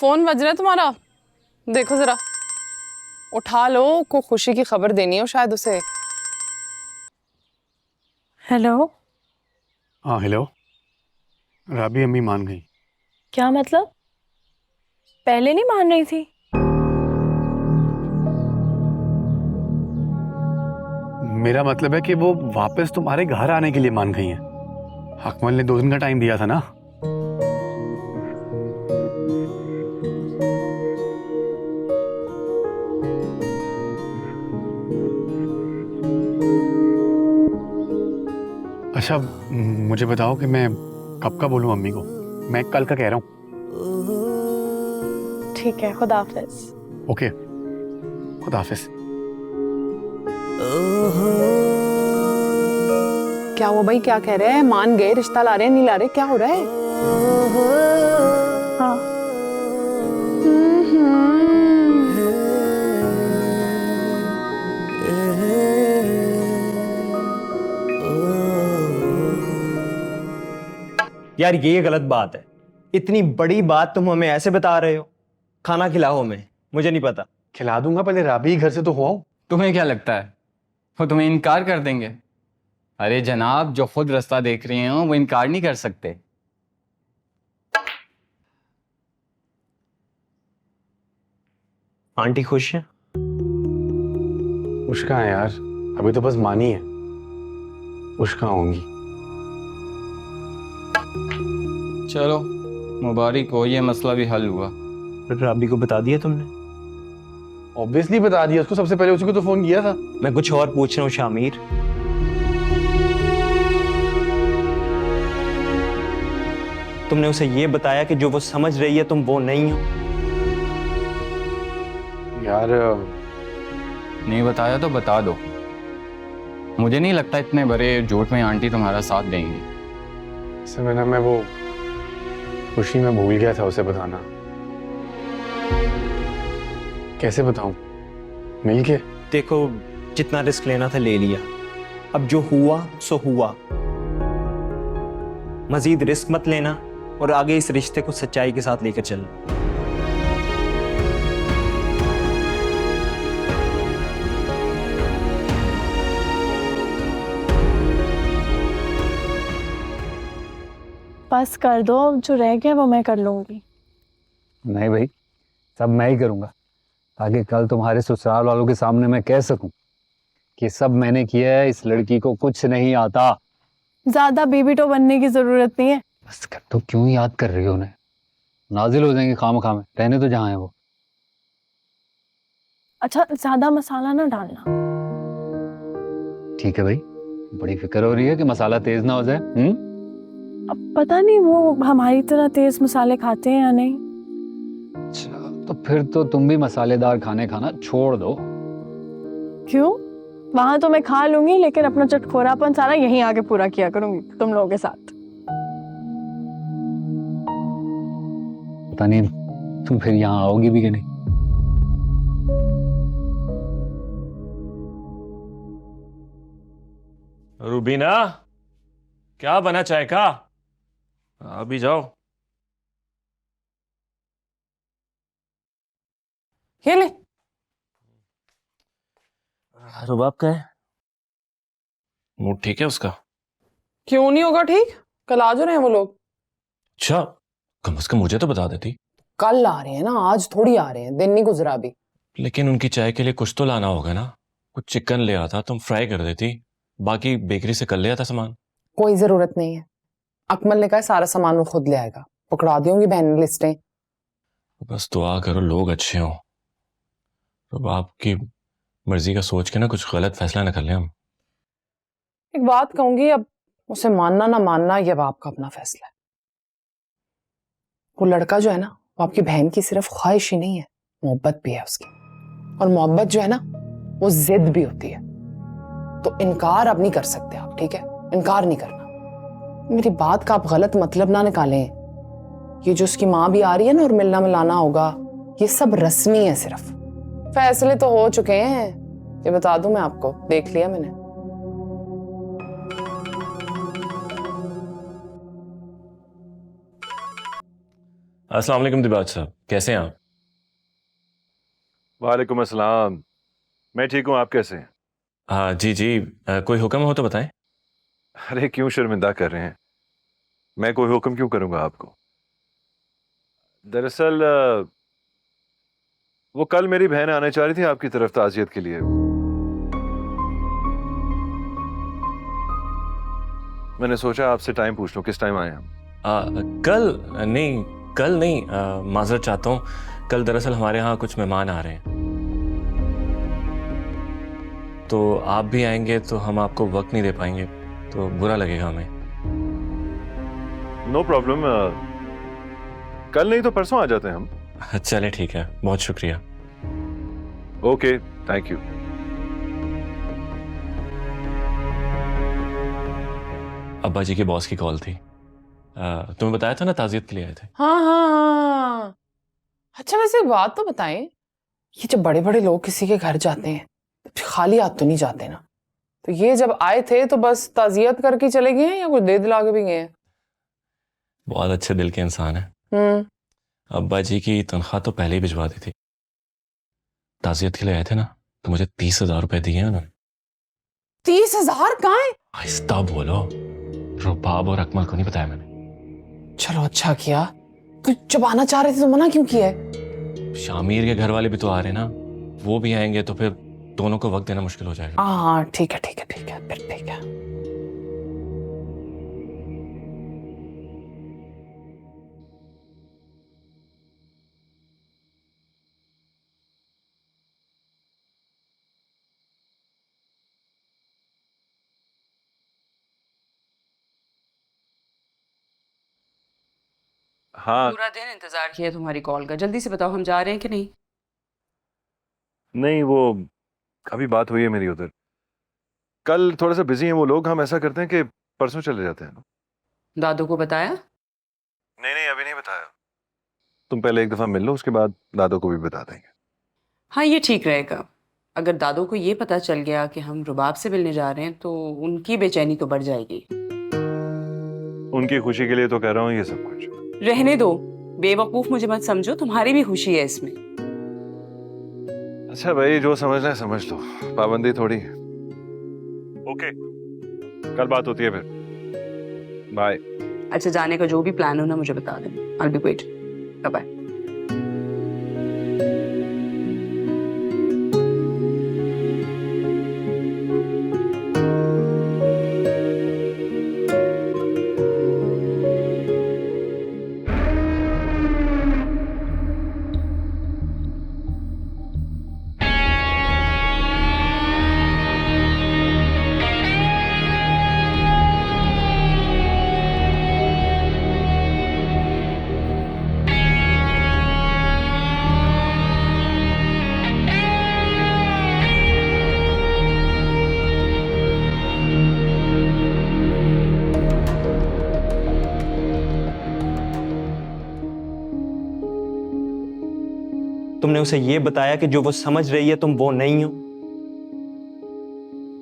Phone बज रहा है तुम्हारा, देखो जरा, उठा लो, को खुशी की खबर देनी हो शायद उसे। हेलो। हाँ हेलो। राबी अम्मी मान गई। क्या मतलब? पहले नहीं मान रही थी? मेरा मतलब है कि वो वापस तुम्हारे घर आने के लिए मान गई हैं। अकमल ने 2 दिन का टाइम दिया था ना। अच्छा मुझे बताओ कि मैं कब का बोलूँ अम्मी को? मैं कल का कह रहा हूँ। ठीक है, खुदा हाफिज। ओके, खुदा हाफिज। क्या हुआ भाई, क्या कह रहे हैं? मान गए, रिश्ता ला रहे हैं, नहीं ला रहे, क्या हो रहा है? हाँ। यार ये गलत बात है। इतनी बड़ी बात तुम हमें ऐसे बता रहे हो। खाना खिलाओ हमें, मुझे नहीं पता। खिला दूंगा, पहले राबी घर से तो हो आओ। तुम्हें क्या लगता है वो तुम्हें इनकार कर देंगे? अरे जनाब, जो खुद रास्ता देख रहे हो वो इनकार नहीं कर सकते। आंटी खुश है? खुश कहाँ है यार, अभी तो बस मानी है। खुश कहाँ होंगी? चलो मुबारक हो, ये मसला भी हल हुआ। राबी को बता दिया तुमने? ऑब्वियसली बता दिया उसको, सबसे पहले उसी को तो फोन किया था। मैं कुछ और पूछ रहा हूँ शामिर। तुमने उसे ये बताया कि जो वो समझ रही है तुम वो नहीं हो? यार नहीं बताया तो बता दो। मुझे नहीं लगता इतने बड़े झूठ में आंटी तुम्हारा साथ देंगी। समय ना मैं वो खुशी में भूल गया था उसे बताना। कैसे बताऊं? मिल के? देखो, जितना रिस्क लेना था ले लिया। अब जो हुआ सो हुआ। मजीद रिस्क मत लेना और आगे इस रिश्ते को सच्चाई के साथ लेकर चलना। बस कर दो, जो रह गया वो मैं कर लूंगी। नहीं भाई, सब मैं ही करूंगा, ताकि कल तुम्हारे ससुराल वालों के सामने मैं कह सकूं कि सब मैंने किया है, इस लड़की को कुछ नहीं आता। ज्यादा बेबी तो बनने की जरूरत नहीं है। बस कर, तो क्यों याद कर रही हो उन्हें? नाजिल हो जाएंगे खाम में, रहने तो जहाँ है वो। अच्छा, ज्यादा मसाला ना डालना। ठीक है भाई, बड़ी फिक्र हो रही है कि मसाला तेज ना हो जाए। अब पता नहीं वो हमारी तरह तेज मसाले खाते हैं या नहीं। अच्छा, तो फिर तो तुम भी मसालेदार खाने खाना छोड़ दो। क्यों? वहां तो मैं खा लूंगी, लेकिन अपना चटखोरापन सारा यहीं आके पूरा किया करूंगी तुम लोगों के साथ। पता नहीं तुम फिर यहाँ आओगी भी कि नहीं। रूबीना, क्या बना चाय का? अभी जाओ। ये ले। रुबाब का है? मूड ठीक है उसका? क्यों नहीं होगा ठीक, कल आ जो रहे हैं वो लोग। अच्छा, कम से कम मुझे तो बता देती। कल आ रहे हैं ना, आज थोड़ी आ रहे हैं, दिन नहीं गुजरा अभी। लेकिन उनकी चाय के लिए कुछ तो लाना होगा ना। कुछ चिकन ले आता, तुम फ्राई कर देती। बाकी बेकरी से कर ले आता सामान। कोई जरूरत नहीं है, अकमल ने कहा सारा सामान वो खुद ले आएगा। पकड़ा दूंगी बहन ने लिस्टें। बस दुआ करो लोग अच्छे हों। रुबाब की मर्जी का सोच के ना कुछ गलत फैसला न कर ले हम। एक बात कहूंगी, अब उसे मानना ना मानना ये अब आपका अपना फैसला है। वो लड़का जो है ना, वो आपकी बहन की सिर्फ ख्वाहिश ही नहीं है, मोहब्बत भी है उसकी। और मोहब्बत जो है ना, वो जिद भी होती है। तो इनकार अब नहीं कर सकते आप, ठीक है? इनकार नहीं करना। मेरी बात का आप गलत मतलब ना निकालें। ये जो उसकी माँ भी आ रही है ना और मिलना मिलाना होगा, ये सब रस्मी है सिर्फ। फैसले तो हो चुके हैं, ये बता दूं मैं आपको, देख लिया मैंने। अस्सलाम वालेकुम दिबाज साहब, कैसे हैं आप? वालेकुम अस्सलाम। मैं ठीक हूँ, आप कैसे हैं? हाँ जी जी, कोई हुक्म हो तो बताएं। अरे क्यों शर्मिंदा कर रहे हैं? मैं कोई हुक्म क्यों करूँगा आपको? दरअसल वो कल मेरी बहन आने चाह रही थी आपकी तरफ ताज़ियत के लिए। मैंने सोचा आपसे टाइम पूछ लूँ, किस टाइम आए हम? कल नहीं, माजरत चाहता हूँ। कल दरअसल हमारे यहाँ कुछ मेहमान आ रहे हैं, तो आप भी आएंगे तो हम आपको वक्त नहीं दे पाएंगे, तो बुरा लगेगा हमें। नो प्रॉब्लम, कल नहीं तो परसों आ जाते हैं हम। चले ठीक है, बहुत शुक्रिया। Okay, thank you. अब्बा जी के बॉस की कॉल थी। तुम्हें बताया था ना ताज़ियत के लिए आए थे। हाँ हाँ हाँ। अच्छा वैसे एक बात तो बताएं, ये जब बड़े बड़े लोग किसी के घर जाते हैं तो खाली हाथ तो नहीं जाते ना? तो ये जब आए थे तो बस ताजियत करके चले गए हैं या कुछ दे दिला के भी गए हैं? बहुत अच्छे दिल के इंसान है। अब्बा जी की तनख्वाह तो पहले ही भिजवा दी थी। ताज़ियत के लिए आए थे ना, तो मुझे 30,000 रुपए दिए हैं उन्होंने। 30,000 कहाँ है? आहिस्ता बोलो, रुबाब और अकमल को नहीं बताया मैंने। चलो अच्छा किया, तो जब आना चाह रहे थे तो मना क्यों किया है? शामिर के घर वाले भी तो आ रहे हैं ना, वो भी आएंगे तो फिर दोनों को वक्त देना मुश्किल हो जाएगा। हाँ ठीक है ठीक है ठीक है, फिर ठीक है। हाँ, पूरा दिन इंतजार किया तुम्हारी कॉल का। जल्दी से बताओ हम जा रहे हैं कि नहीं? नहीं वो अभी बात हुई है मेरी उधर। कल थोड़ा सा बिजी हैं वो लोग, हम ऐसा करते हैं कि परसों चले जाते हैं। दादू को बताया? नहीं अभी नहीं बताया। तुम पहले एक दफा मिल लो, उसके बाद दादू को भी बता देंगे। हाँ ये ठीक रहेगा। अगर दादू को ये पता चल गया कि हम रुबाब से मिलने जा रहे हैं तो उनकी बेचैनी तो बढ़ जाएगी। उनकी खुशी के लिए तो कह रहा हूँ ये सब कुछ। रहने दो, बेवकूफ मुझे मत समझो, तुम्हारी भी खुशी है इसमें। अच्छा भाई, जो समझना है समझ लो, पाबंदी थोड़ी है। ओके, कल बात होती है फिर। बाय। अच्छा जाने का जो भी प्लान हो ना मुझे बता देना। I'll be waiting. Bye bye. तुमने उसे ये बताया कि जो वो समझ रही है तुम वो नहीं हो?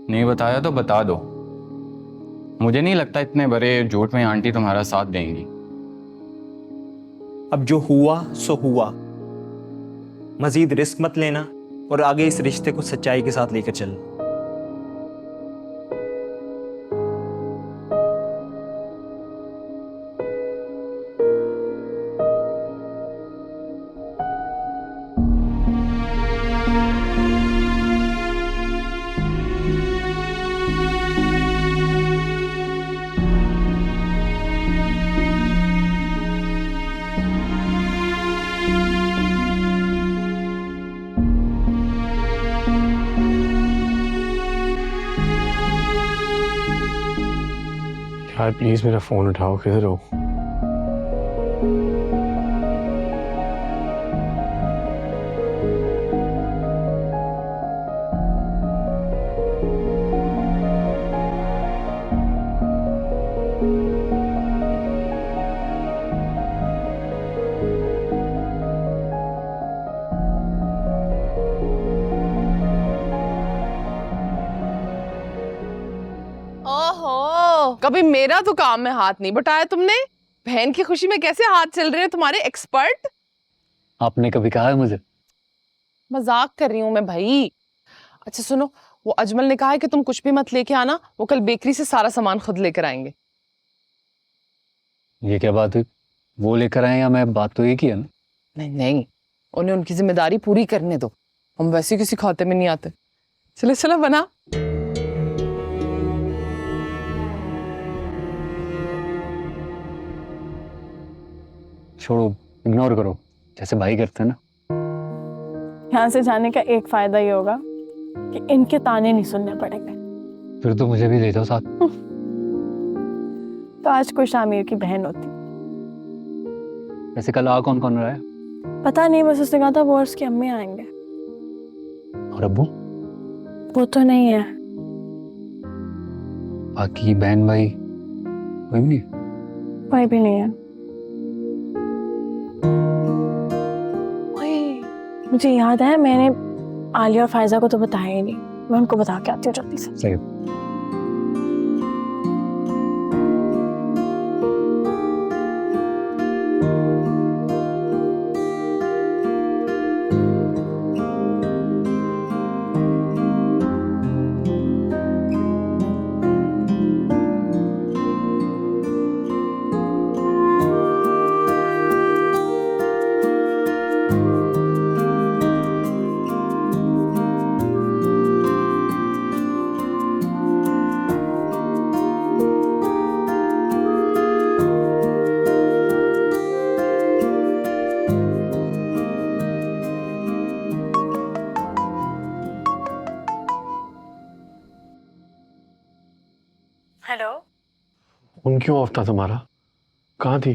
नहीं बताया तो बता दो। मुझे नहीं लगता इतने बड़े झूठ में आंटी तुम्हारा साथ देंगी। अब जो हुआ सो हुआ, मजीद रिस्क मत लेना और आगे इस रिश्ते को सच्चाई के साथ लेकर चल। यार प्लीज मेरा फोन उठाओ, किधर हो? ओहो, कभी मेरा तो काम में हाथ नहीं बटाया तुमने। बहन की खुशी में कैसे हाथ चल रहे हैं तुम्हारे एक्सपर्ट? आपने कभी कहा है मुझे? मजाक कर रही हूं मैं भाई। अच्छा सुनो, वो अजमल ने कहा है कि तुम कुछ भी मत लेके आना, वो कल बेकरी से सारा सामान खुद लेकर आएंगे। ये क्या बात हुई? वो लेकर आए या मैं? बात तो एक ही है ना। नहीं नहीं, उन्हें उनकी जिम्मेदारी पूरी करने दो, हम वैसे किसी खाते में नहीं आते। चलो चलो बना। छोड़ो, इग्नोर करो, जैसे भाई करते हैं ना। यहाँ से जाने का एक फायदा ये होगा कि इनके ताने नहीं सुनने पड़ेंगे। फिर तो मुझे भी ले जाओ साथ। तो आज कोई शामिर की बहन होती। वैसे कल आ कौन कौन रहा है? पता नहीं, बस उसने कहा था वो और उसकी अम्मी आएंगे। और अब्बू? वो तो नहीं है। बाकी बहन भाई कोई भी नहीं? कोई भी नहीं है। मुझे याद है, मैंने आलिया और फायजा को तो बताया ही नहीं। मैं उनको बता के आती हूँ जल्दी से। सही। हेलो। फोन क्यों ऑफ था तुम्हारा? कहाँ थी?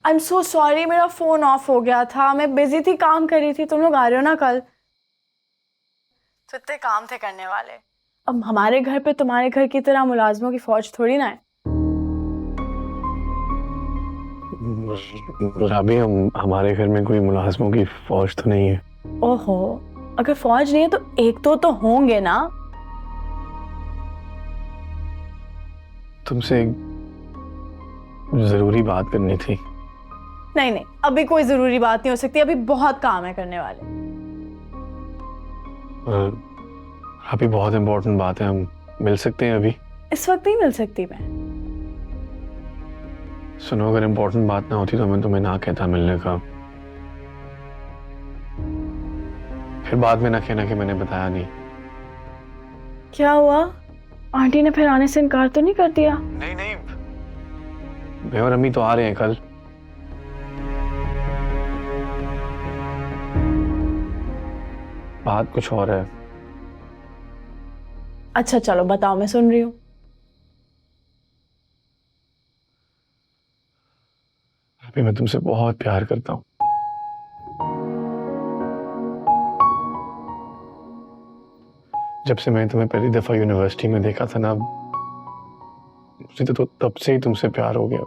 आई एम सो सॉरी, मेरा फोन ऑफ हो गया था। मैं बिजी थी, काम कर रही थी। तुम लोग आ रहे हो ना कल? तो इतने काम थे करने वाले। अब हमारे घर पे तुम्हारे घर की तरह मुलाजमों की फौज थोड़ी ना है। राबी, हमारे घर में कोई मुलाजमों की फौज तो नहीं है। ओहो, अगर फौज नहीं है तो एक तो होंगे ना। तुमसे एक जरूरी बात करनी थी। नहीं नहीं, अभी कोई जरूरी बात नहीं हो सकती। अभी बहुत काम है करने वाले। अभी बहुत इंपॉर्टेंट बात है, हम मिल सकते हैं अभी? इस वक्त नहीं मिल सकती मैं। सुनो, अगर इंपॉर्टेंट बात ना होती तो मैं तुम्हें ना कहता मिलने का। फिर बाद में ना कहना कि मैंने बताया नहीं। क्या हुआ? आंटी ने फिर आने से इनकार तो नहीं कर दिया? नहीं नहीं, मैं और अम्मी तो आ रहे हैं कल। बात कुछ और है। अच्छा चलो बताओ, मैं सुन रही हूँ। अभी मैं तुमसे बहुत प्यार करता हूँ। जब से मैं तुम्हें पहली दफा यूनिवर्सिटी में देखा था ना, मुझे तो तब से ही तुमसे प्यार हो गया।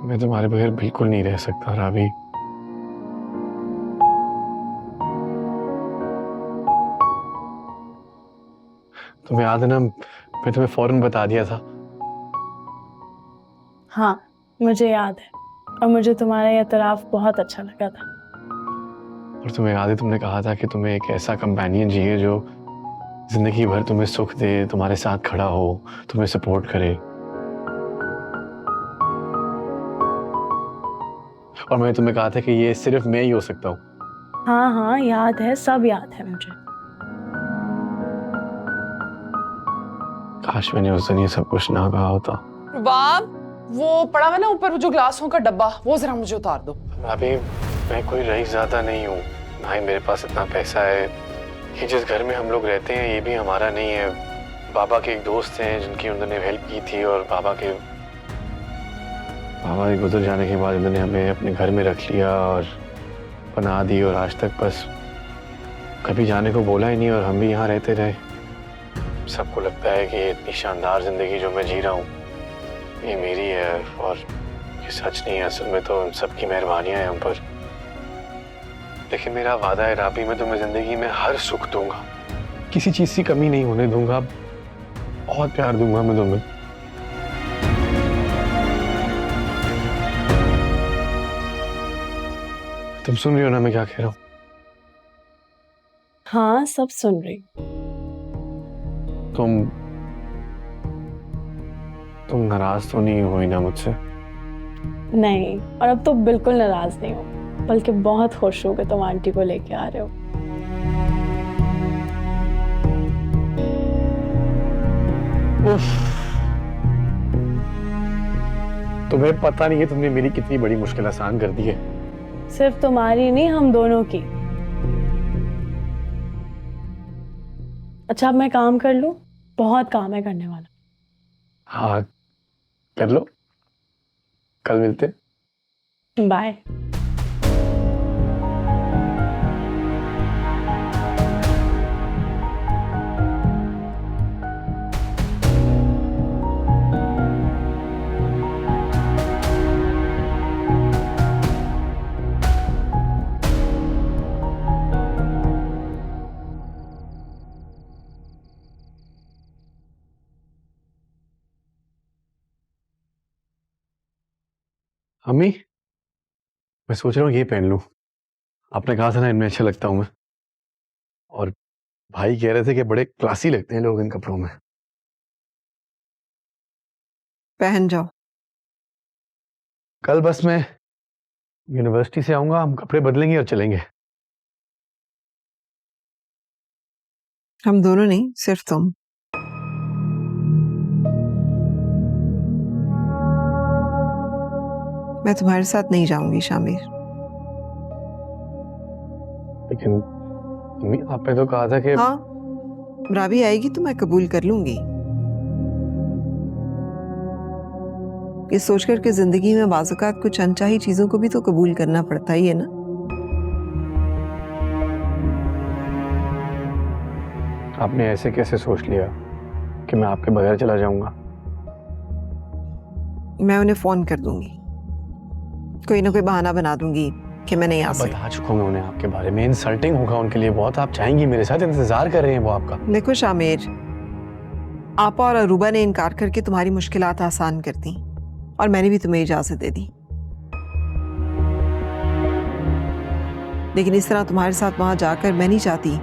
मैं तुम्हारे बगैर बिल्कुल नहीं रह सकता राबी। तुम्हें याद है ना, मैं तुम्हें फौरन बता दिया था। हाँ मुझे याद है, और मुझे तुम्हारा ये एतराफ बहुत अच्छा लगा था। और तुम्हें याद है, तुमने कहा था कि तुम्हें एक ऐसा कंपेनियन चाहिए जो जिंदगी भर तुम्हें सुख दे, तुम्हारे साथ खड़ा हो, तुम्हें सपोर्ट करे। और मैंने तुम्हें कहा था कि ये सिर्फ मैं ही हो सकता हूँ। हाँ हाँ याद है, सब याद है मुझे। काश मैंने उस दिन ये सब कुछ ना कहा होता। बाब, वो पड़ा हुआ ना ऊपर, वो जो ग्लासों का डब्बा, वो जरा मुझे उतार दो। अभी मैं कोई रईस ज़्यादा नहीं हूँ, ना ही मेरे पास इतना पैसा है। ये जिस घर में हम लोग रहते हैं ये भी हमारा नहीं है। बाबा के एक दोस्त हैं जिनकी उन्होंने हेल्प की थी, और बाबा के गुजर जाने के बाद उन्होंने हमें अपने घर में रख लिया और पनाह दी, और आज तक बस कभी जाने को बोला ही नहीं, और हम भी यहाँ रहते रहे। सबको लगता है कि ये इतनी शानदार ज़िंदगी जो मैं जी रहा हूँ ये मेरी है, और ये सच नहीं है। असल में तो सबकी मेहरबानियाँ हैं हम पर। लेकिन मेरा वादा है राबी, मैं तुम्हें ज़िंदगी में हर सुख दूंगा, किसी चीज़ की कमी नहीं होने दूंगा। बहुत प्यार दूंगा मैं तुम्हें। तुम सुन रही हो ना मैं क्या कह रहा हूँ? हाँ, सब सुन रही। तुम नाराज तो नहीं हुई ना मुझसे? नहीं, और अब तो बिल्कुल नाराज नहीं हूँ, बल्कि बहुत खुश हूँ कि तुम आंटी को लेके आ रहे हो। तुम्हें पता नहीं है तुमने मेरी कितनी बड़ी मुश्किल आसान कर दी है। सिर्फ तुम्हारी नहीं, हम दोनों की। अच्छा, अब मैं काम कर लूं? बहुत काम है करने वाला। हाँ कर लो, कल मिलते। बाय। अम्मी, मैं सोच रहा हूँ ये पहन लूं। आपने कहा था ना इनमें अच्छा लगता हूं मैं, और भाई कह रहे थे कि बड़े क्लासी लगते हैं लोग इन कपड़ों में। पहन जाओ। कल बस मैं यूनिवर्सिटी से आऊंगा, हम कपड़े बदलेंगे और चलेंगे। हम दोनों नहीं, सिर्फ तुम। मैं तुम्हारे साथ नहीं जाऊंगी शामिर। लेकिन अम्मी आपने तो कहा था कि हाँ, राबी आएगी तो मैं कबूल कर लूंगी। ये सोचकर कि जिंदगी में बाज़-औक़ात कुछ अनचाही चीजों को भी तो कबूल करना पड़ता ही है ना। आपने ऐसे कैसे सोच लिया कि मैं आपके बगैर चला जाऊंगा? मैं उन्हें फोन कर दूंगी, कोई ना कोई बहाना बना दूंगी कि मैं नहीं आ सकती। बता चुका मैं उन्हें आपके बारे में, इंसल्टिंग होगा उनके लिए बहुत। आप चाहेंगी मेरे साथ, इंतजार कर रहे हैं वो आपका। देखो शामिर, आपा और अरूबा ने इनकार करके तुम्हारी मुश्किलात आसान कर दी, और मैंने भी तुम्हें इजाजत दे दी। लेकिन इस तरह तुम्हारे साथ वहां जाकर मैं नहीं चाहती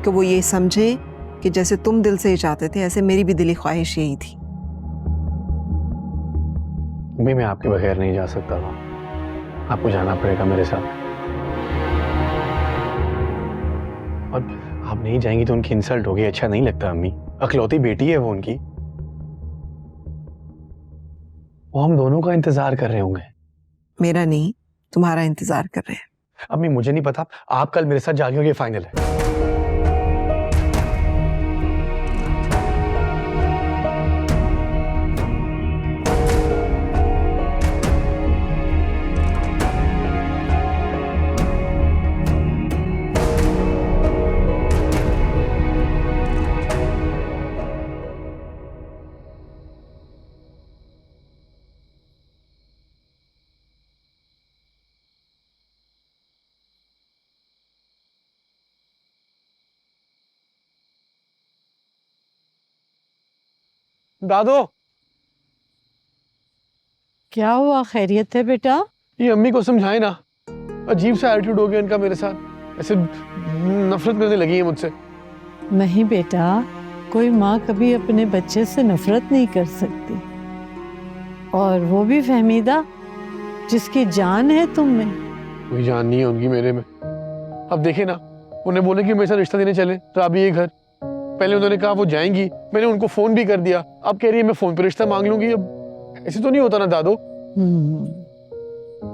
कि वो ये समझे कि जैसे तुम दिल से चाहते थे, ऐसे मेरी भी दिली ख्वाहिश यही थी। मैं आपके बगैर नहीं जा सकता था, आपको जाना पड़ेगा मेरे साथ। और आप नहीं जाएंगी तो उनकी इंसल्ट होगी, अच्छा नहीं लगता अम्मी। अखलौती बेटी है वो उनकी, वो हम दोनों का इंतजार कर रहे होंगे। मेरा नहीं, तुम्हारा इंतजार कर रहे हैं। अम्मी मुझे नहीं पता, आप कल मेरे साथ जागे, ये फाइनल है। दादो, क्या हुआ? खैरियत है बेटा? ये अम्मी को समझाए ना, अजीब सा एटीट्यूड हो गया इनका मेरे साथ, ऐसे नफरत करने लगी है मुझसे। नहीं बेटा, कोई माँ कभी अपने बच्चे से नफरत नहीं कर सकती, और वो भी फहमीदा जिसकी जान है तुम में। कोई जान नहीं है उनकी मेरे में। अब देखे ना, उन्हें बोले कि मेरे साथ रिश्ता देने चले राबी के घर। पहले उन्होंने कहा वो जाएंगी, मैंने उनको फोन भी कर दिया, अब कह रही है मैं फोन पे रिश्ता मांग लूंगी। अब ऐसे तो नहीं होता ना दादो।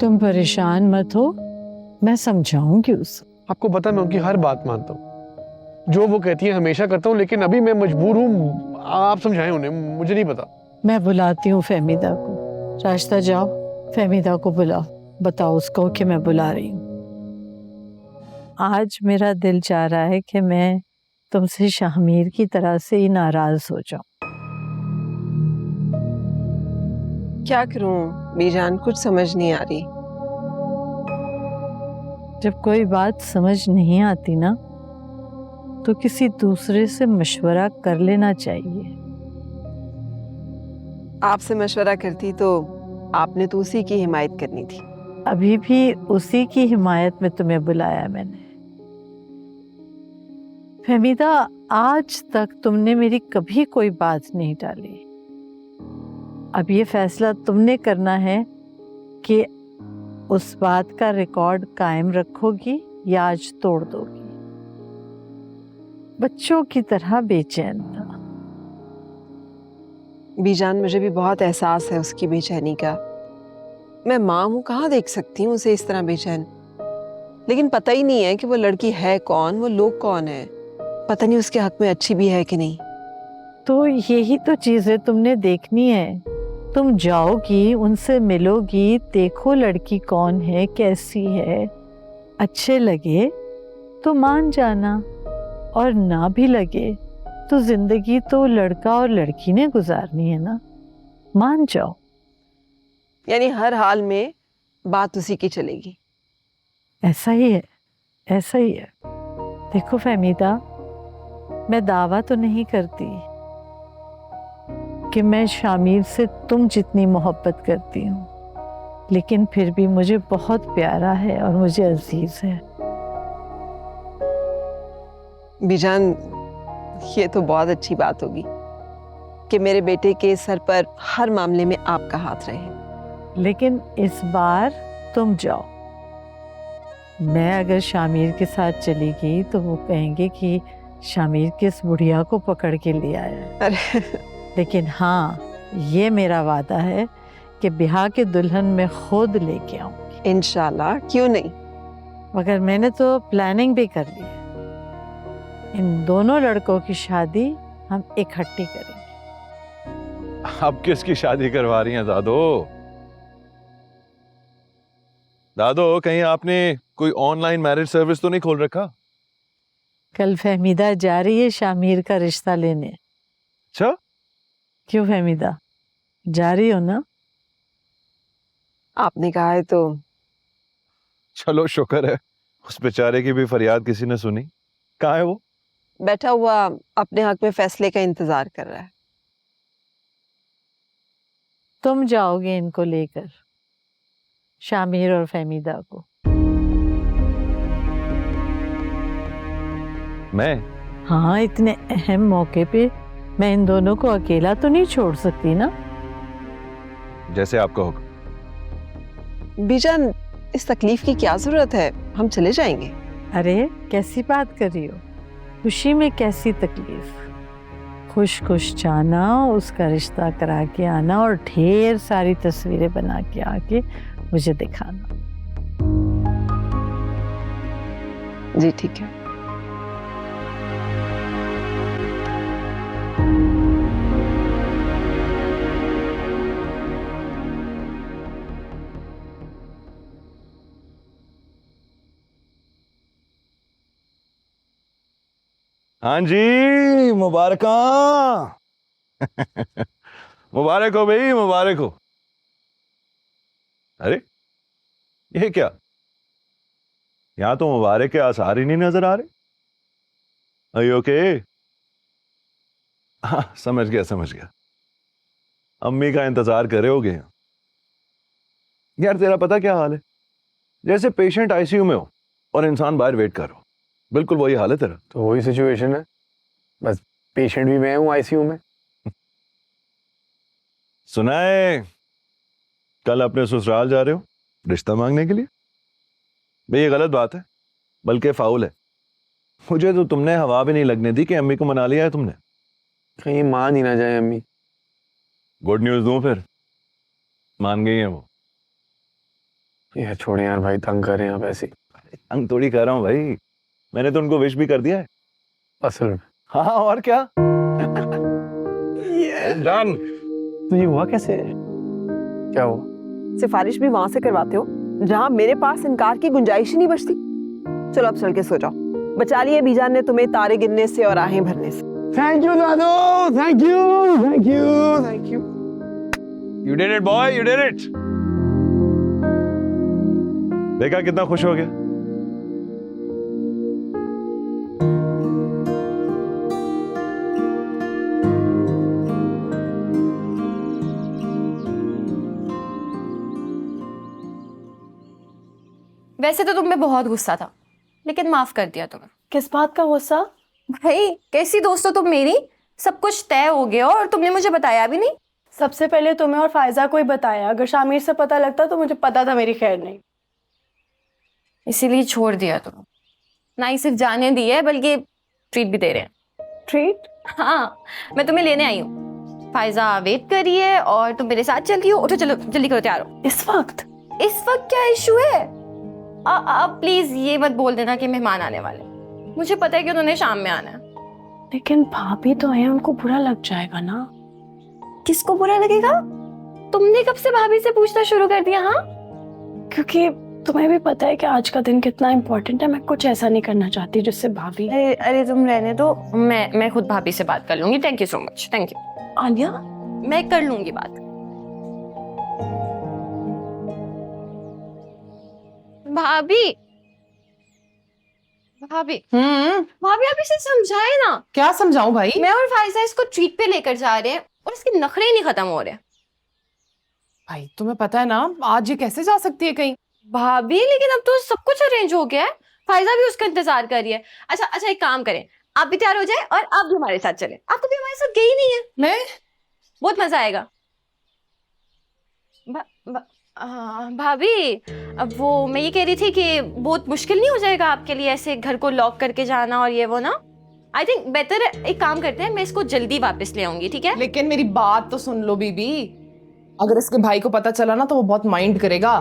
तुम परेशान मत हो, मैं समझाऊंगी उसे। आपको पता मैं उनकी हर बात मानता हूँ, जो वो कहती है हमेशा करता हूँ, लेकिन अभी मैं मजबूर हूँ। आप समझाएं उन्हें, मुझे नहीं पता। मैं बुलाती हूँ फहमीदा को। रास्ता जाओ, फहमीदा को बुलाओ, बताओ उसको कि मैं बुला रही हूँ। आज मेरा दिल चाह रहा है कि मैं तुमसे शामिर की तरह से ही नाराज हो जाऊं। क्या करूं बीजान, कुछ समझ नहीं आ रही। जब कोई बात समझ नहीं आती ना, तो किसी दूसरे से मशवरा कर लेना चाहिए। आपसे मशवरा करती तो आपने तो उसी की हिमायत करनी थी। अभी भी उसी की हिमायत में तुम्हें बुलाया मैंने। फहमीदा, आज तक तुमने मेरी कभी कोई बात नहीं टाली। अब ये फैसला तुमने करना है कि उस बात का रिकॉर्ड कायम रखोगी या आज तोड़ दोगी। बच्चों की तरह बेचैन था। बीजान, मुझे भी बहुत एहसास है उसकी बेचैनी का। मैं माँ हूँ, कहाँ देख सकती हूँ उसे इस तरह बेचैन। लेकिन पता ही नहीं है कि वो लड़की है कौन, वो लोग कौन है। पता नहीं उसके हक में अच्छी भी है कि नहीं। तो यही तो चीजें तुमने देखनी है। तुम जाओगी, उनसे मिलोगी, देखो लड़की कौन है, कैसी है। अच्छे लगे तो मान जाना, और ना भी लगे तो जिंदगी तो लड़का और लड़की ने गुजारनी है ना। मान जाओ। यानी हर हाल में बात उसी की चलेगी। ऐसा ही है, ऐसा ही है। देखो फहमीदा, मैं दावा तो नहीं करती कि मैं शामिर से तुम जितनी मोहब्बत करती हूँ, लेकिन फिर भी मुझे बहुत प्यारा है और मुझे अजीज है। बीजान, ये तो बहुत अच्छी बात होगी कि मेरे बेटे के सर पर हर मामले में आपका हाथ रहे। लेकिन इस बार तुम जाओ। मैं अगर शामिर के साथ चली गई तो वो कहेंगे कि शामिर किस बुढ़िया को पकड़ के ले आया है। अरे लेकिन हाँ, ये मेरा वादा है कि ब्याह के दुल्हन मैं खुद लेके आऊंगी। इंशाल्लाह, क्यों नहीं। मगर मैंने तो प्लानिंग भी कर ली है। इन दोनों लड़कों की शादी हम इकट्ठी करेंगे। अब किसकी शादी करवा रही हैं दादो? दादो, कहीं आपने कोई ऑनलाइन मैरिज सर्विस तो नहीं खोल रखा? कल फहमीदा जा रही है शामिर का रिश्ता लेने। अच्छा, क्यों फहमीदा, जा रही हो ना? आपने कहा है तो। चलो शुक्र है, उस बेचारे की भी फरियाद किसी ने सुनी। कहाँ है वो? बैठा हुआ अपने हक में फैसले का इंतजार कर रहा है। तुम जाओगे इनको लेकर, शामिर और फहमीदा को? मैं? हाँ, इतने अहम मौके पे मैं इन दोनों को अकेला तो नहीं छोड़ सकती ना। जैसे आपका होगा। बीजान, इस तकलीफ की क्या जरूरत है, हम चले जाएंगे। अरे कैसी बात कर रही हो? खुशी में कैसी तकलीफ? खुश खुश जाना, उसका रिश्ता करा के आना और ढेर सारी तस्वीरें बना के आके मुझे दिखाना। जी ठीक है। हाँ जी, मुबारक मुबारक हो भाई, मुबारक हो। अरे ये क्या, यहां तो मुबारक के आसार ही नहीं नजर आ रहे। अरे ओके, हाँ समझ गया समझ गया, अम्मी का इंतजार कर रहे होगे। यार तेरा पता क्या हाल है, जैसे पेशेंट आईसीयू में हो और इंसान बाहर वेट कर रहा हो, बिल्कुल वही हाल है तेरा। तो वही सिचुएशन है, बस पेशेंट भी मैं हूँ आईसीयू में। सुना है कल अपने ससुराल जा रहे हो रिश्ता मांगने के लिए? भाई ये गलत बात है, बल्कि फाउल है। मुझे तो तुमने हवा भी नहीं लगने दी कि अम्मी को मना लिया है तुमने। कहीं मान ही ना जाए अम्मी। गुड न्यूज दूं फिर, मान गई है वो। यार छोड़े यार भाई, तंग कर रहे हैं आप ऐसे। तंग थोड़ी कर रहा हूँ भाई, मैंने तो उनको विश भी कर दिया है असल में। हाँ और क्या। डन। तो ये हुआ कैसे? क्या हुआ? सिफारिश भी वहां से करवाते हो जहां मेरे पास इनकार की गुंजाइश ही नहीं बचती। चलो अब चल के सो जाओ, बचा लिया बीजान ने तुम्हें तारे गिनने से और आहें भरने से। Thank you Dadu, thank you thank you thank you. You did it boy, you did it. देखा कितना खुश हो गया। वैसे तो तुम में बहुत गुस्सा था, लेकिन माफ कर दिया तुम्हें। किस बात का गुस्सा? भाई कैसी दोस्त हो तुम मेरी, सब कुछ तय हो गया और तुमने मुझे बताया भी नहीं। सबसे पहले तुम्हें और फायजा को ही बताया, अगर शामिर से पता लगता तो मुझे पता था मेरी खैर नहीं। इसीलिए छोड़ दिया तुम। ना ही सिर्फ जाने दी है बल्कि ट्रीट भी दे रहे हैं। ट्रीट? हाँ, मैं तुम्हें लेने आई हूँ। फायजा वेट कर रही है और तुम मेरे साथ चल रही हो। उठो चलो, जल्दी करो, तैयार हो। इस वक्त क्या इशू है? अब प्लीज ये मत बोल देना कि मेहमान आने वाले। मुझे पता है कि उन्होंने शाम में आना है। लेकिन भाभी तो है, उनको बुरा लग जाएगा ना। किसको बुरा लगेगा? तुमने कब से भाभी से पूछना शुरू कर दिया? हाँ, क्योंकि तुम्हें भी पता है कि आज का दिन कितना इम्पोर्टेंट है। मैं कुछ ऐसा नहीं करना चाहती जिससे भाभी। अरे तुम रहने दो, मैं खुद भाभी से बात कर लूंगी। Thank you so much. Thank you Alia, मैं कर लूंगी बात। भाभी भाभी भाभी आप इसे समझाए ना। क्या समझाऊं भाई? मैं और फायजा इसको ट्रीट पे लेकर जा रहे हैं और इसके नखरे ही नहीं खत्म हो रहे। भाई तुम्हें पता है ना आज ये कैसे जा सकती है कहीं? भाभी लेकिन अब तो सब कुछ अरेंज हो गया है, फायजा भी उसका इंतजार कर रही है। अच्छा एक काम करें, आप भी तैयार हो जाए और आप भी हमारे साथ चले। आप कभी हमारे साथ गई नहीं है। मैं बहुत मजा आएगा। भाभी अब वो मैं ये कह रही थी कि बहुत मुश्किल नहीं हो जाएगा आपके लिए ऐसे घर को लॉक करके जाना और ये वो ना? आई थिंक बेटर एक काम करते हैं, मैं इसको जल्दी वापस ले आऊंगी, ठीक है? लेकिन मेरी बात तो सुन लो बीबी, अगर इसके भाई को पता चला ना तो वो बहुत माइंड करेगा।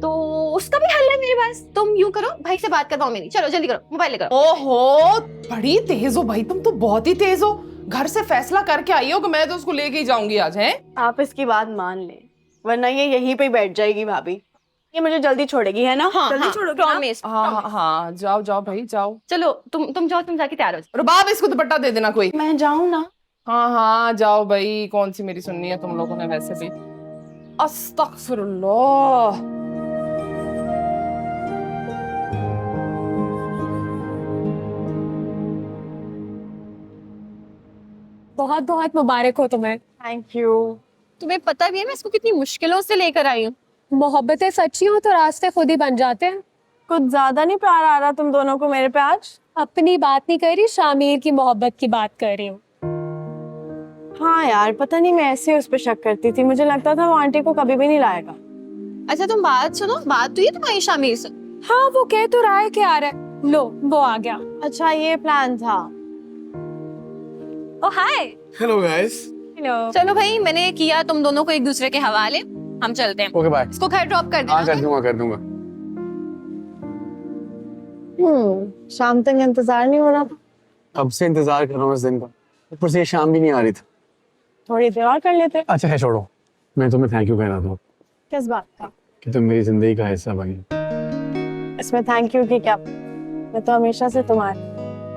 तो उसका भी हल है मेरे पास। तुम यूं करो, भाई से बात करवाओ मेरी। चलो जल्दी करो, मोबाइल लेकर। ओहो बड़ी तेज हो भाई, तुम तो बहुत ही तेज हो। घर से फैसला करके आई हो कि मैं तो उसको लेके ही जाऊंगी आज। है आप इसकी बात मान ले, वरना ये यहीं पे बैठ जाएगी भाभी। ये मुझे जल्दी छोड़ेगी, है ना? हाँ, जल्दी हाँ, छोड़ोगी प्रॉमिस। हाँ जाओ भाई जाओ। चलो तुम जाओ, तुम जाके तैयार हो जाओ। रुबाब इसको दुपट्टा दे देना कोई। मैं जाऊं ना? हाँ जाओ भाई, कौन सी मेरी सुननी है तुम लोगों ने वैसे भी। अस्तगफिरुल्लाह। बहुत बहुत मुबारक हो तुम्हें। Thank you. तुम्हें पता भी है मैं इसको कितनी मुश्किलों से लेकर आई हूँ। मोहब्बतें सच्ची हो तो रास्ते खुद ही बन जाते हैं। कुछ ज्यादा नहीं प्यार आ रहा तुम दोनों को मेरे पे आज? अपनी बात नहीं कर रही, शामिर की मोहब्बत की बात कर रही हूँ। हाँ यार, पता नहीं मैं ऐसे उस पर शक करती थी, मुझे लगता था वो आंटी को कभी भी नहीं लाएगा। अच्छा तुम बात सुनो, बात तो ये तुम्हारी शामिर से। हाँ वो कह तो रहा है कि आ रहा है। लो वो आ गया। अच्छा ये प्लान था। Oh hi. Hello guys. Hello. चलो भाई, मैंने किया तुम दोनों को एक दूसरे के हवाले। हम चलते हैं। Okay bye. इसको घर ड्रॉप कर देना। हाँ कर दूंगा। शाम तक इंतजार नहीं हो रहा था? अब से इंतजार कर रहा हूँ इस दिन का, ऊपर से ये शाम भी नहीं आ रही थी। थोड़ी देर और कर लेते। अच्छा है छोड़ो, मैं तुम्हें थैंक यू कह रहा था किस बात का? कि तुम मेरी जिंदगी का हिस्सा बनी। इसमें थैंक यू की क्या, मैं तो हमेशा से तुम्हारी।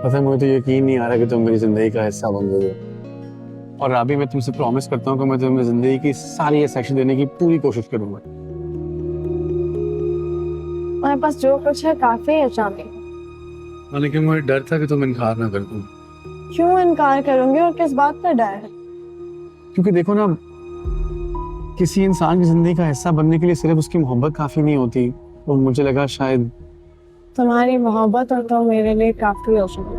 पता है मुझे तो यकीन नहीं आ रहा कि तुम मेरी जिंदगी का हिस्सा बन गई हो। और अभी मैं तुमसे प्रॉमिस करता हूँ कि मैं तुम्हें जिंदगी की सारी एक्सेशन देने की पूरी कोशिश करूंगा। मेरे पास जो कुछ है काफी है शामिर। लेकिन मुझे डर था कि तुम इनकार ना कर दूं। क्यों इनकार करूंगी और किस बात का डर है? क्योंकि देखो ना, किसी इंसान की जिंदगी का हिस्सा बनने के लिए सिर्फ उसकी मोहब्बत काफी नहीं होती। और मुझे लगा शायद तुम्हारी मोहब्बत और तो मेरे लिए काफी हो सकती।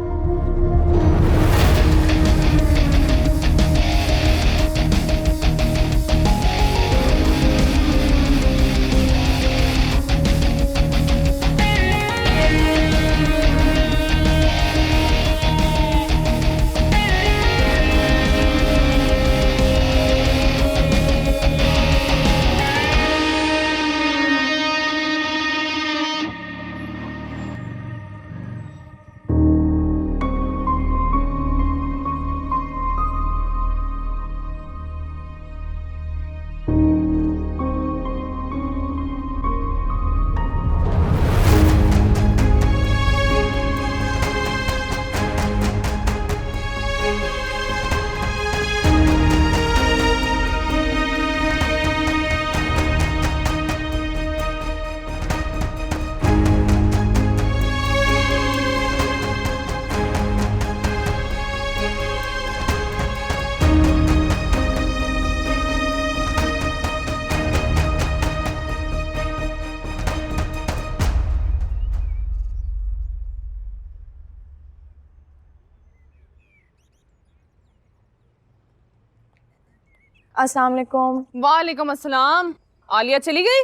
अस्सलाम वालेकुम। वालेकुम अस्सलाम। आलिया चली गई?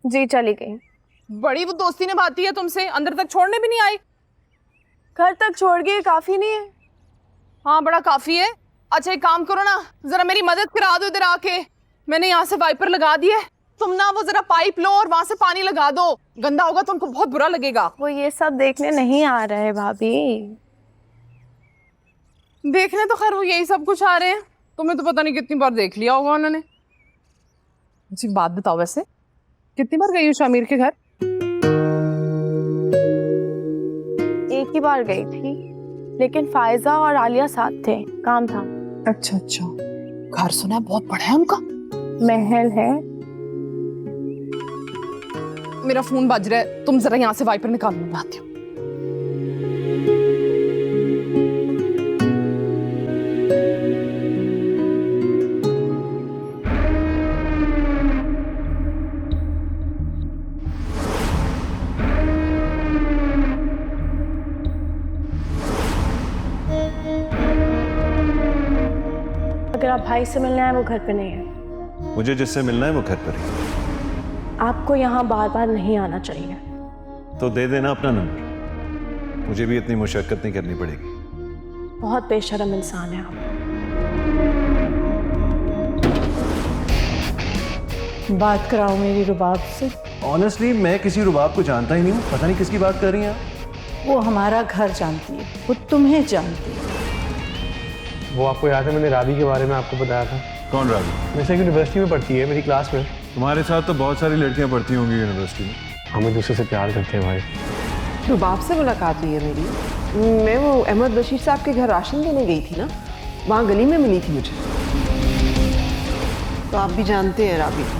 जी चली गई। बड़ी वो दोस्ती निभाती है तुमसे, अंदर तक छोड़ने भी नहीं आई। घर तक छोड़ गई, काफी नहीं है? हाँ बड़ा काफी है। अच्छा एक काम करो ना, जरा मेरी मदद करा दो इधर आके। मैंने यहाँ से वाइपर लगा दिया है, तुम ना वो जरा पाइप लो और वहां से पानी लगा दो। गंदा होगा तो उनको बहुत बुरा लगेगा। वो ये सब देखने नहीं आ रहे भाभी। देखने तो खैर वो यही सब कुछ आ रहे हैं, तुम्हें तो पता नहीं कितनी बार देख लिया होगा उन्होंने। जी बात बताओ, वैसे कितनी बार गई हो शामिर के घर? एक ही बार गई थी, लेकिन फायजा और आलिया साथ थे, काम था। अच्छा अच्छा, घर सुना है बहुत बड़ा है उनका। महल है। मेरा फोन बज रहा है, तुम जरा यहाँ से वाइपर निकाल लो, मैं आती हूँ। अगर आप भाई से मिलने आए, वो घर पे नहीं है। मुझे जिससे मिलना है वो घर पर ही। आपको यहाँ बार बार नहीं आना चाहिए। तो दे देना अपना नंबर, मुझे भी इतनी मुशक्कत नहीं करनी पड़ेगी। बहुत बेशर्म इंसान है आप। बात कराओ मेरी रुबाब से। ऑनेस्टली मैं किसी रुबाब को जानता ही नहीं हूँ, पता नहीं किसकी बात कर रही हैं आप। वो हमारा घर जानती है, वो तुम्हें जानती है। वो आपको याद है मैंने राबी के बारे में आपको बताया था? कौन राबी? वैसे यूनिवर्सिटी में पढ़ती है, मेरी क्लास में। तुम्हारे साथ तो बहुत सारी लड़कियां पढ़ती होंगी यूनिवर्सिटी में। हम एक दूसरे से प्यार करते हैं भाई। रुबाब से मुलाकात हुई है मेरी। मैं वो अहमद बशीर साहब के घर राशन देने गई थी ना, वहाँ गली में मिली थी मुझे। तो आप भी जानते हैं राबी को।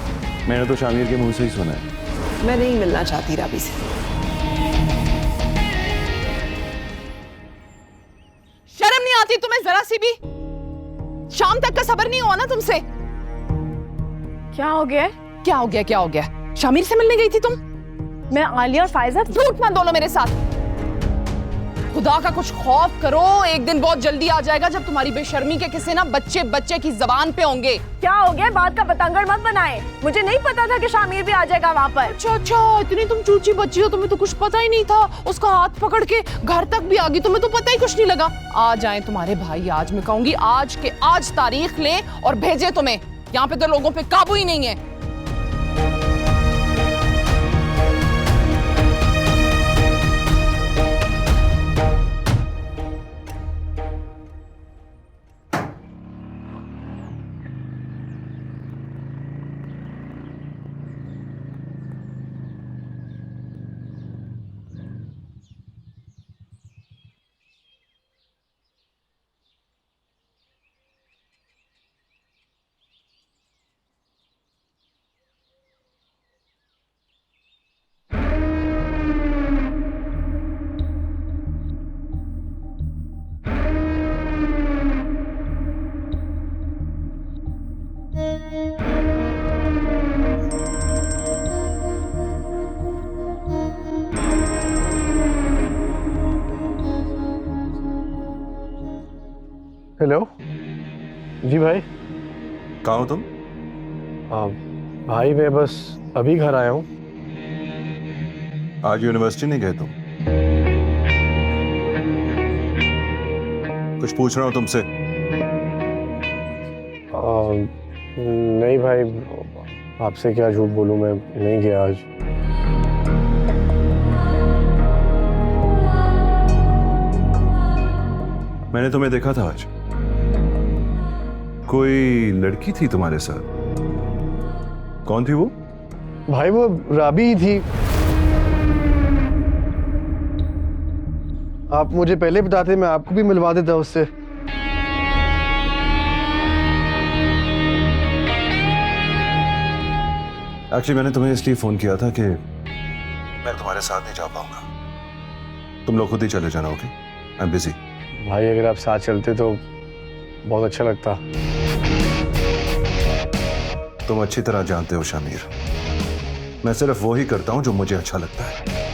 मैंने तो शामिर के मुंह से ही सुना है। मैं नहीं मिलना चाहती राबी से। शर्म नहीं आती तुम्हें जरा सी भी? शाम तक का सब्र नहीं हुआ ना तुमसे? क्या हो गया? क्या हो गया? क्या हो गया? शामिर से मिलने गई थी तुम? मैं आलिया और फायजा। झूठ मत बोलो मेरे साथ। खुदा का कुछ खौफ करो, एक दिन बहुत जल्दी आ जाएगा जब तुम्हारी बेशर्मी के किस्से ना बच्चे बच्चे की जबान पे होंगे। क्या हो गया? बात का पतंगड़ मत बनाए। मुझे नहीं पता था कि शामिर भी आ जाएगा वहाँ पर। अच्छा अच्छा, इतनी तुम चूची बच्ची हो, तुम्हें तो कुछ पता ही नहीं था। उसका हाथ पकड़ के घर तक भी आ गई, तुम्हें तो पता ही कुछ नहीं लगा। आ जाए तुम्हारे भाई, आज मैं कहूंगी आज के आज तारीख ले और भेजे तुम्हें। यहाँ पे तो लोगों पे काबू ही नहीं है। हेलो जी भाई। कहाँ हो तुम? भाई मैं बस अभी घर आया हूँ। आज यूनिवर्सिटी नहीं गए तुम? कुछ पूछ रहा हूँ तुमसे। नहीं भाई, आपसे क्या झूठ बोलूँ, मैं नहीं गया आज। मैंने तुम्हें देखा था आज। कोई लड़की थी तुम्हारे साथ? कौन थी वो? भाई वो राबी ही थी। आप मुझे पहले बताते, मैं आपको भी मिलवा देता उससे। एक्चुअली मैंने तुम्हें इसलिए फोन किया था कि मैं तुम्हारे साथ नहीं जा पाऊंगा, तुम लोग खुद ही चले जाना। Okay, I am busy. भाई अगर आप साथ चलते तो बहुत अच्छा लगता। तुम अच्छी तरह जानते हो शामिर, मैं सिर्फ वो ही करता हूं जो मुझे अच्छा लगता है।